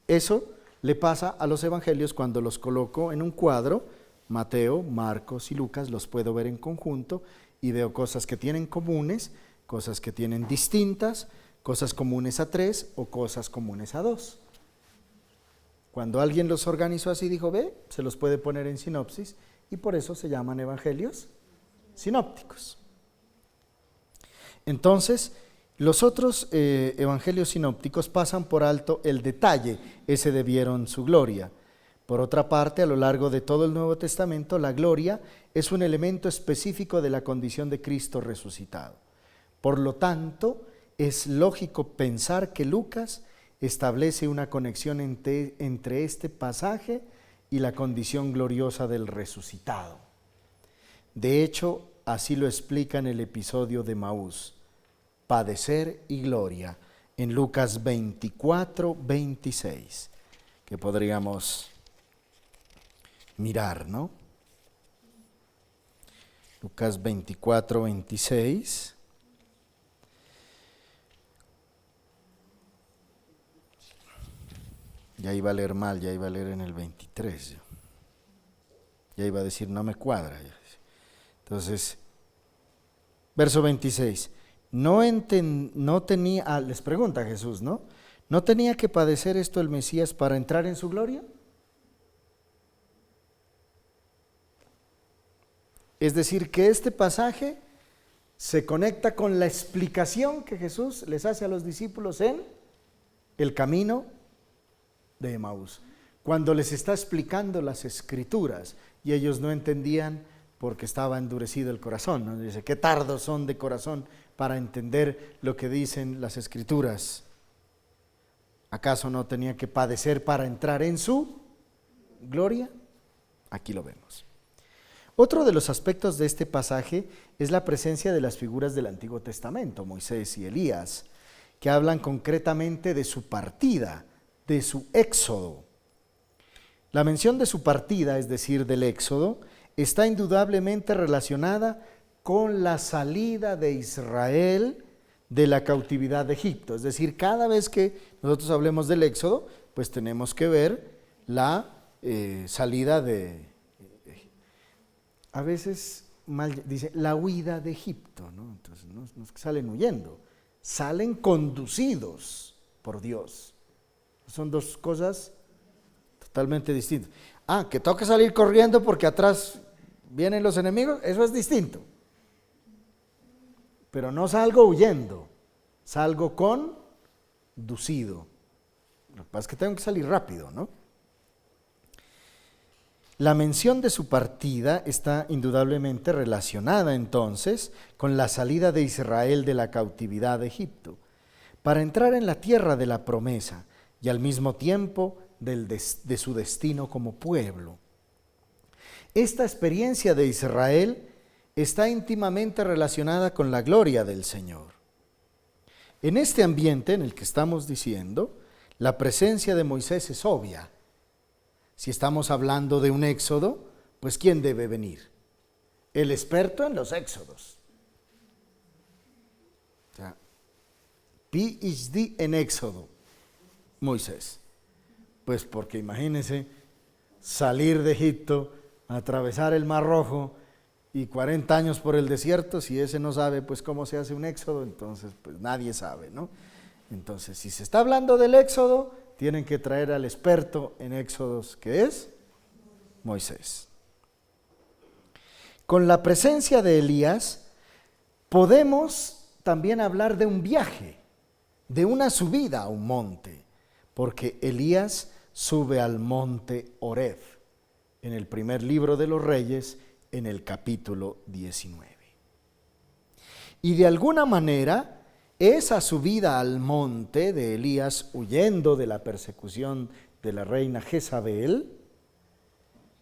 Eso le pasa a los evangelios cuando los coloco en un cuadro, Mateo, Marcos y Lucas, los puedo ver en conjunto y veo cosas que tienen comunes, cosas que tienen distintas, cosas comunes a 3 o cosas comunes a 2. Cuando alguien los organizó así, dijo, ve, se los puede poner en sinopsis y por eso se llaman evangelios sinópticos. Entonces, los otros evangelios sinópticos pasan por alto el detalle, ese de vieron su gloria. Por otra parte, a lo largo de todo el Nuevo Testamento, la gloria es un elemento específico de la condición de Cristo resucitado. Por lo tanto, es lógico pensar que Lucas establece una conexión entre este pasaje y la condición gloriosa del resucitado. De hecho, así lo explica en el episodio de Maús, padecer y gloria, en Lucas 24, 26, que podríamos mirar, ¿no? Lucas 24, 26. Ya iba a leer mal, ya iba a leer en el 23. Ya iba a decir, no me cuadra. Entonces, verso 26. No tenía, les pregunta Jesús, ¿no? ¿No tenía que padecer esto el Mesías para entrar en su gloria? Es decir, que este pasaje se conecta con la explicación que Jesús les hace a los discípulos en el camino de Emaús, cuando les está explicando las Escrituras y ellos no entendían porque estaba endurecido el corazón, ¿no? Dice, qué tardos son de corazón para entender lo que dicen las Escrituras. ¿Acaso no tenía que padecer para entrar en su gloria? Aquí lo vemos. Otro de los aspectos de este pasaje es la presencia de las figuras del Antiguo Testamento, Moisés y Elías, que hablan concretamente de su partida, de su éxodo. La mención de su partida, es decir, del éxodo, está indudablemente relacionada con la salida de Israel de la cautividad de Egipto. Es decir, cada vez que nosotros hablemos del éxodo, pues tenemos que ver la salida de... A veces dice la huida de Egipto, ¿no? Entonces no es que salen huyendo, salen conducidos por Dios. Son dos cosas totalmente distintas. Que toca salir corriendo porque atrás vienen los enemigos, eso es distinto. Pero no salgo huyendo, salgo conducido. Lo que pasa es que tengo que salir rápido, ¿no? La mención de su partida está indudablemente relacionada entonces con la salida de Israel de la cautividad de Egipto, para entrar en la tierra de la promesa y al mismo tiempo de su destino como pueblo. Esta experiencia de Israel está íntimamente relacionada con la gloria del Señor. En este ambiente en el que estamos diciendo, la presencia de Moisés es obvia. Si estamos hablando de un éxodo, pues ¿quién debe venir? El experto en los éxodos. O sea, PhD en éxodo, Moisés. Pues porque imagínense salir de Egipto, atravesar el Mar Rojo y 40 años por el desierto, si ese no sabe pues cómo se hace un éxodo, entonces pues nadie sabe, ¿no? Entonces, si se está hablando del éxodo, tienen que traer al experto en éxodos, que es Moisés. Con la presencia de Elías, podemos también hablar de un viaje, de una subida a un monte, porque Elías sube al monte Horeb, en el primer libro de los Reyes, en el capítulo 19. Y de alguna manera, esa subida al monte de Elías, huyendo de la persecución de la reina Jezabel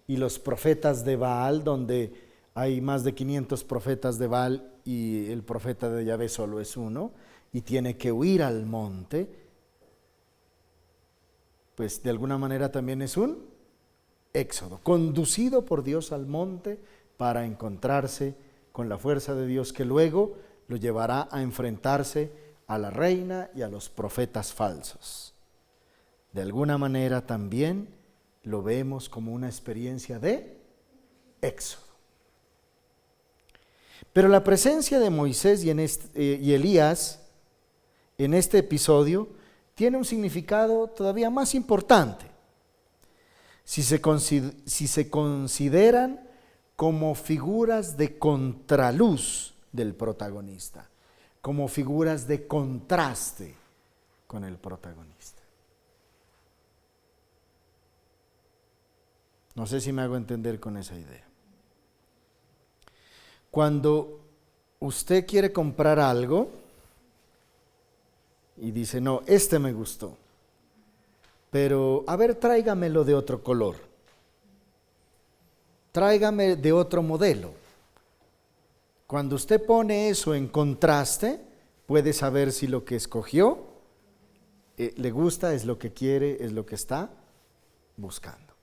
y los profetas de Baal, donde hay más de 500 profetas de Baal y el profeta de Yahvé solo es uno, y tiene que huir al monte, pues de alguna manera también es un éxodo, conducido por Dios al monte para encontrarse con la fuerza de Dios que luego lo llevará a enfrentarse a la reina y a los profetas falsos. De alguna manera también lo vemos como una experiencia de éxodo. Pero la presencia de Moisés y Elías en este episodio tiene un significado todavía más importante. Si se consideran como figuras de contraluz del protagonista, como figuras de contraste con el protagonista. No sé si me hago entender con esa idea. Cuando usted quiere comprar algo y dice, no, este me gustó, pero a ver, tráigamelo de otro color. tráigame de otro modelo. Cuando usted pone eso en contraste, puede saber si lo que escogió le gusta, es lo que quiere, es lo que está buscando.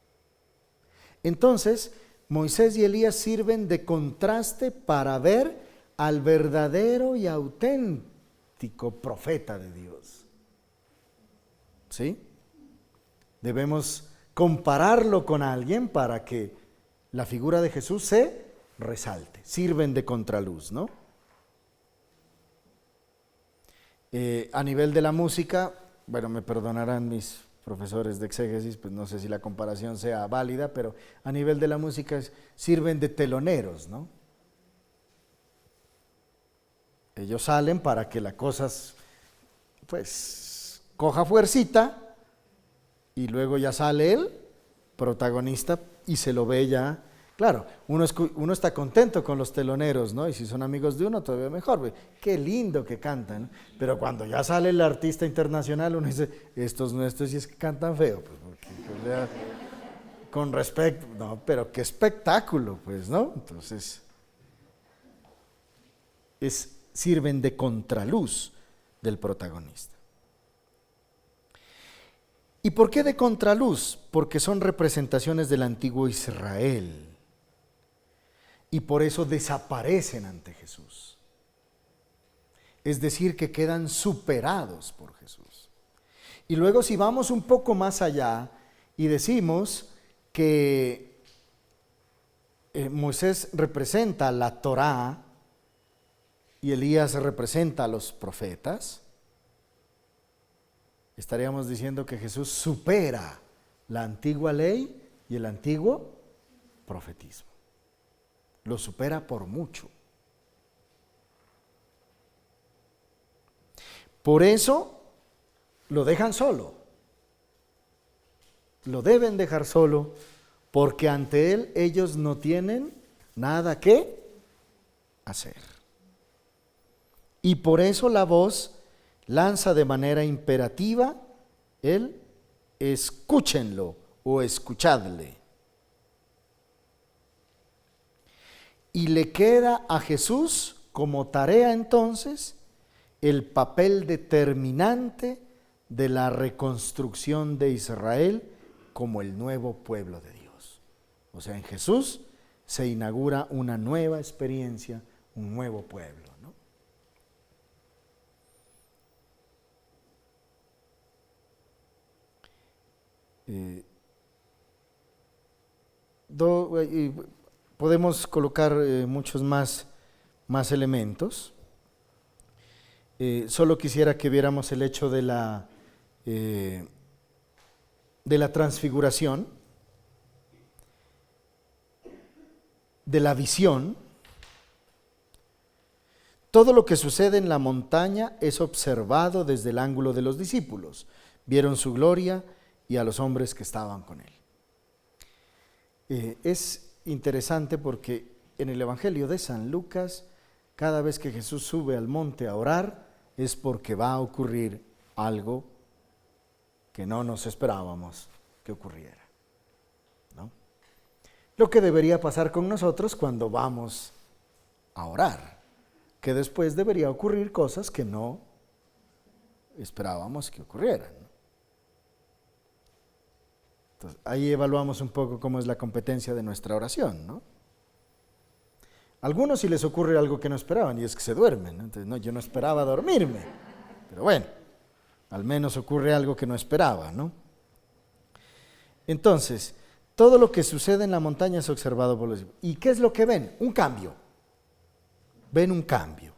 Entonces, Moisés y Elías sirven de contraste para ver al verdadero y auténtico profeta de Dios. ¿Sí? Debemos compararlo con alguien para que la figura de Jesús se resalte. Sirven de contraluz, ¿no? A nivel de la música, bueno, me perdonarán mis profesores de exégesis, pues no sé si la comparación sea válida, pero a nivel de la música sirven de teloneros, ¿no? Ellos salen para que la cosa, pues, coja fuercita, y luego ya sale el protagonista y se lo ve ya. Claro, uno está contento con los teloneros, ¿no? Y si son amigos de uno, todavía mejor. Qué lindo que cantan, ¿no? Pero cuando ya sale el artista internacional, uno dice, estos nuestros, y es que cantan feo. Pues, porque, o sea, con respecto, no, pero qué espectáculo, pues, ¿no? Entonces, sirven de contraluz del protagonista. ¿Y por qué de contraluz? Porque son representaciones del antiguo Israel. Y por eso desaparecen ante Jesús. Es decir, que quedan superados por Jesús. Y luego si vamos un poco más allá y decimos que Moisés representa la Torá y Elías representa a los profetas, estaríamos diciendo que Jesús supera la antigua ley y el antiguo profetismo. Lo supera por mucho. Por eso lo dejan solo. Lo deben dejar solo porque ante él ellos no tienen nada que hacer. Y por eso la voz lanza de manera imperativa el escúchenlo o escuchadle. Y le queda a Jesús como tarea entonces el papel determinante de la reconstrucción de Israel como el nuevo pueblo de Dios. O sea, en Jesús se inaugura una nueva experiencia, un nuevo pueblo, ¿no? Podemos colocar muchos más elementos. Solo quisiera que viéramos el hecho de la transfiguración, de la visión. Todo lo que sucede en la montaña es observado desde el ángulo de los discípulos. Vieron su gloria y a los hombres que estaban con él. Es interesante porque en el Evangelio de San Lucas, cada vez que Jesús sube al monte a orar, es porque va a ocurrir algo que no nos esperábamos que ocurriera, ¿no? Lo que debería pasar con nosotros cuando vamos a orar, que después debería ocurrir cosas que no esperábamos que ocurrieran, ¿no? Entonces, ahí evaluamos un poco cómo es la competencia de nuestra oración, ¿no? A algunos sí les ocurre algo que no esperaban y es que se duermen, ¿no? Entonces, no, yo no esperaba dormirme, pero bueno, al menos ocurre algo que no esperaba, ¿no? Entonces, todo lo que sucede en la montaña es observado por los discípulos. ¿Y qué es lo que ven? Un cambio. Ven un cambio.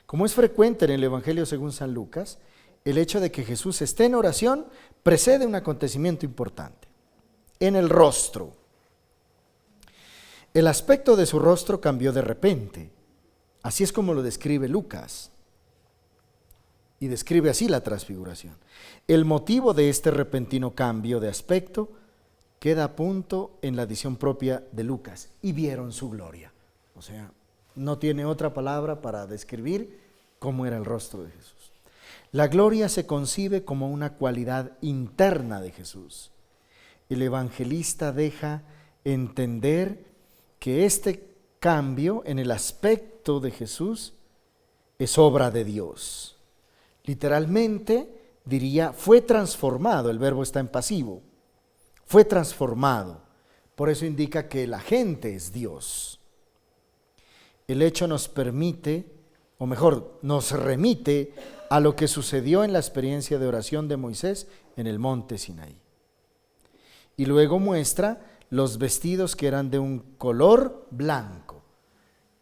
Como es frecuente en el Evangelio según San Lucas, el hecho de que Jesús esté en oración precede un acontecimiento importante. En el rostro. El aspecto de su rostro cambió de repente. Así es como lo describe Lucas. Y describe así la transfiguración. El motivo de este repentino cambio de aspecto queda a punto en la edición propia de Lucas. Y vieron su gloria. O sea, no tiene otra palabra para describir cómo era el rostro de Jesús. La gloria se concibe como una cualidad interna de Jesús. El evangelista deja entender que este cambio en el aspecto de Jesús es obra de Dios. Literalmente diría, fue transformado, el verbo está en pasivo, fue transformado. Por eso indica que el agente es Dios. El hecho nos permite, o mejor, nos remite a lo que sucedió en la experiencia de oración de Moisés en el monte Sinaí. Y luego muestra los vestidos que eran de un color blanco.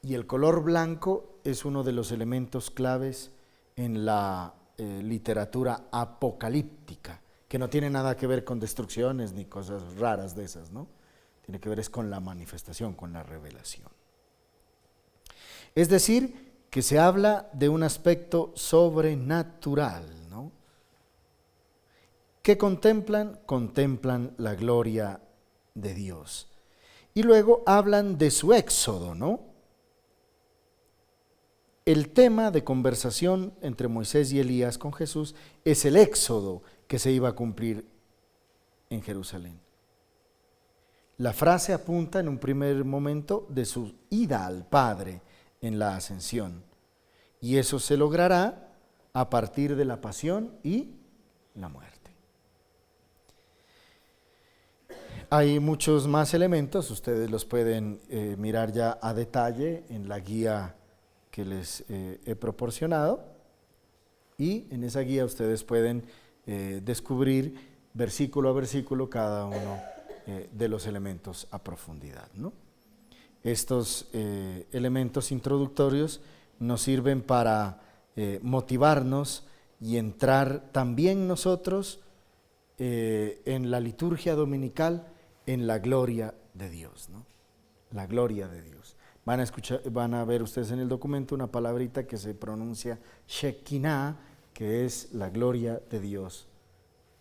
Y el color blanco es uno de los elementos claves en la literatura apocalíptica, que no tiene nada que ver con destrucciones ni cosas raras de esas, ¿no? Tiene que ver es con la manifestación, con la revelación. Es decir, que se habla de un aspecto sobrenatural, ¿no? ¿Qué contemplan? Contemplan la gloria de Dios. Y luego hablan de su éxodo, ¿no? El tema de conversación entre Moisés y Elías con Jesús es el éxodo que se iba a cumplir en Jerusalén. La frase apunta en un primer momento de su ida al Padre en la ascensión. Y eso se logrará a partir de la pasión y la muerte. Hay muchos más elementos, ustedes los pueden mirar ya a detalle en la guía que les he proporcionado, y en esa guía ustedes pueden descubrir versículo a versículo cada uno de los elementos a profundidad, ¿no? Estos elementos introductorios nos sirven para motivarnos y entrar también nosotros en la liturgia dominical en la gloria de Dios, ¿no? La gloria de Dios. Van a ver ustedes en el documento una palabrita que se pronuncia Shekinah, que es la gloria de Dios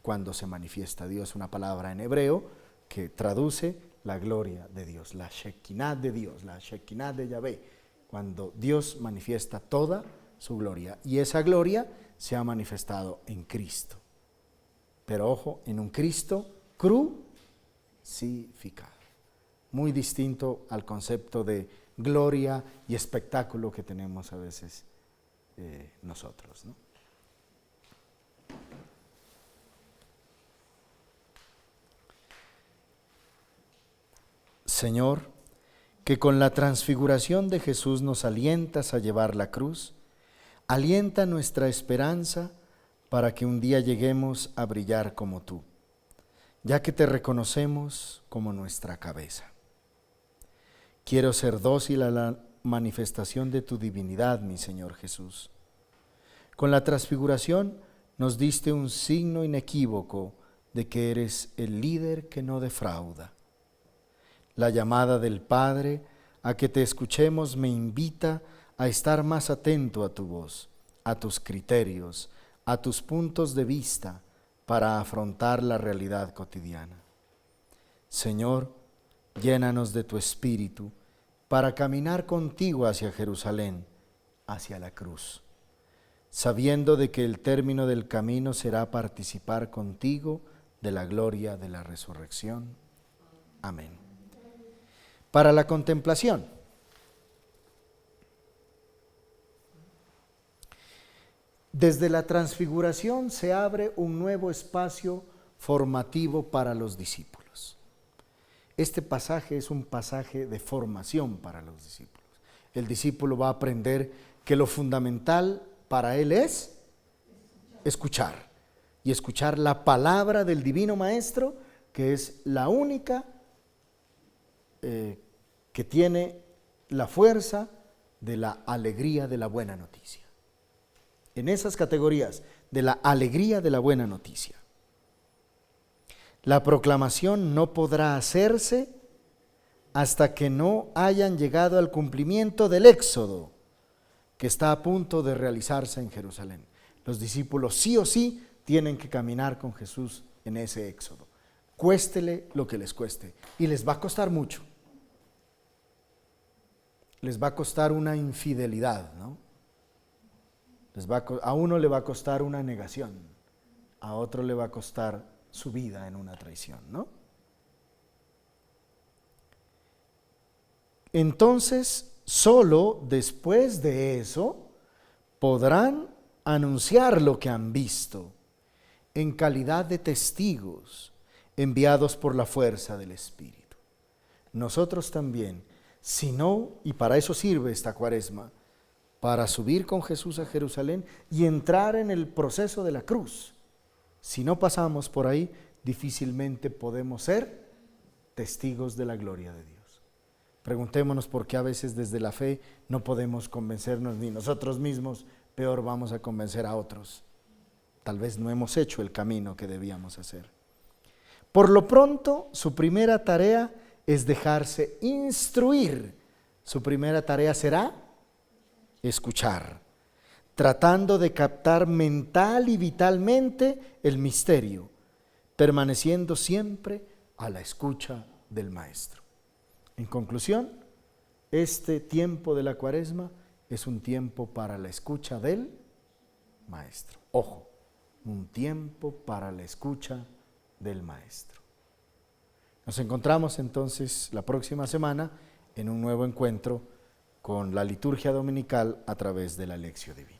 cuando se manifiesta Dios, una palabra en hebreo que traduce la gloria de Dios, la Shekinah de Dios, la Shekinah de Yahvé, cuando Dios manifiesta toda su gloria. Y esa gloria se ha manifestado en Cristo. Pero ojo, en un Cristo crucificado. Muy distinto al concepto de gloria y espectáculo que tenemos a veces nosotros, ¿no? Señor, que con la transfiguración de Jesús nos alientas a llevar la cruz, alienta nuestra esperanza para que un día lleguemos a brillar como tú, ya que te reconocemos como nuestra cabeza. Quiero ser dócil a la manifestación de tu divinidad, mi Señor Jesús. Con la transfiguración nos diste un signo inequívoco de que eres el líder que no defrauda. La llamada del Padre a que te escuchemos me invita a estar más atento a tu voz, a tus criterios, a tus puntos de vista para afrontar la realidad cotidiana. Señor, llénanos de tu espíritu para caminar contigo hacia Jerusalén, hacia la cruz, sabiendo de que el término del camino será participar contigo de la gloria de la resurrección. Amén. Para la contemplación. Desde la transfiguración se abre un nuevo espacio formativo para los discípulos. Este pasaje es un pasaje de formación para los discípulos. El discípulo va a aprender que lo fundamental para él es escuchar. Y escuchar la palabra del Divino Maestro, que es la única que tiene la fuerza de la alegría de la buena noticia. En esas categorías de la alegría de la buena noticia. La proclamación no podrá hacerse hasta que no hayan llegado al cumplimiento del éxodo que está a punto de realizarse en Jerusalén. Los discípulos sí o sí tienen que caminar con Jesús en ese éxodo. Cuéstele lo que les cueste. Y les va a costar mucho. Les va a costar una infidelidad, ¿no? A uno le va a costar una negación, a otro le va a costar su vida en una traición, ¿no? Entonces, solo después de eso podrán anunciar lo que han visto en calidad de testigos enviados por la fuerza del Espíritu. Nosotros también, si no, y para eso sirve esta Cuaresma, para subir con Jesús a Jerusalén y entrar en el proceso de la cruz. Si no pasamos por ahí, difícilmente podemos ser testigos de la gloria de Dios. Preguntémonos por qué a veces desde la fe no podemos convencernos ni nosotros mismos, peor vamos a convencer a otros. Tal vez no hemos hecho el camino que debíamos hacer. Por lo pronto, su primera tarea es dejarse instruir. Su primera tarea será escuchar, tratando de captar mental y vitalmente el misterio, permaneciendo siempre a la escucha del Maestro. En conclusión, este tiempo de la Cuaresma es un tiempo para la escucha del Maestro. Ojo, un tiempo para la escucha del Maestro. Nos encontramos entonces la próxima semana en un nuevo encuentro con la liturgia dominical a través de la Lección Divina.